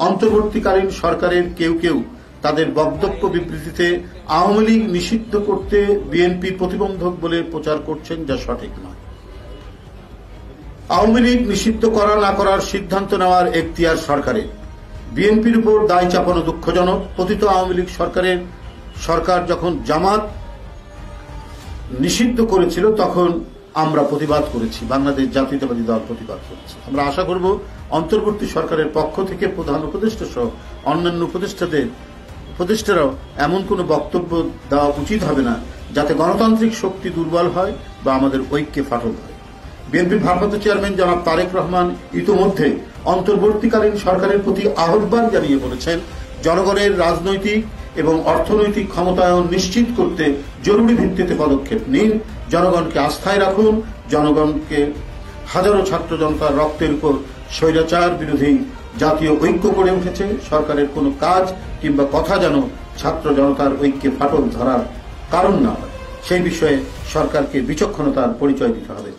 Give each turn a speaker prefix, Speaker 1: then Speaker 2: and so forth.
Speaker 1: অন্তর্বর্তীকালীন সরকারের কেউ কেউ তাদের বক্তব্য বিবৃতিতে আওয়ামী লীগ নিষিদ্ধ করতে বিএনপি প্রতিবন্ধক বলে প্রচার করছেন, যা সঠিক নয়। আওয়ামী লীগ নিষিদ্ধ করা না করার সিদ্ধান্ত নেওয়ার এখতিয়ার সরকারের। বিএনপির উপর দায় চাপানো দুঃখজনক। পতিত আওয়ামী লীগ সরকার যখন জামাত নিষিদ্ধ করেছিল তখন আমরা প্রতিবাদ করেছি, বাংলাদেশ জাতীয়তাবাদী দল প্রতিবাদ করেছে। আমরা আশা করব অন্তর্বর্তী সরকারের পক্ষ থেকে প্রধান উপদেষ্টা সহ অন্যান্য উপদেষ্টারাও এমন কোনো বক্তব্য দেওয়া উচিত হবে না যাতে গণতান্ত্রিক শক্তি দুর্বল হয় বা আমাদের ঐক্যে ফাটল হয়। বিএনপির ভারপ্রাপ্ত চেয়ারম্যান জনাব তারেক রহমান ইতোমধ্যে অন্তর্বর্তীকালীন সরকারের প্রতি আহ্বান জানিয়ে বলেছেন, জনগণের রাজনৈতিক এবং অর্থনৈতিক ক্ষমতায়ন নিশ্চিত করতে জরুরি ভিত্তিতে পদক্ষেপ নিন, জনগণকে আস্থায় রাখুন। জনগণকে হাজারো ছাত্র জনতার রক্তের উপর স্বৈরাচার বিরোধী জাতীয় ঐক্য গড়ে উঠেছে। সরকারের কোনো কাজ কিংবা কথা যেন ছাত্র জনতার ঐক্যে ফাটল ধরার কারণ না হয়, সেই বিষয়ে সরকারকে বিচক্ষণতার পরিচয় দিতে হবে।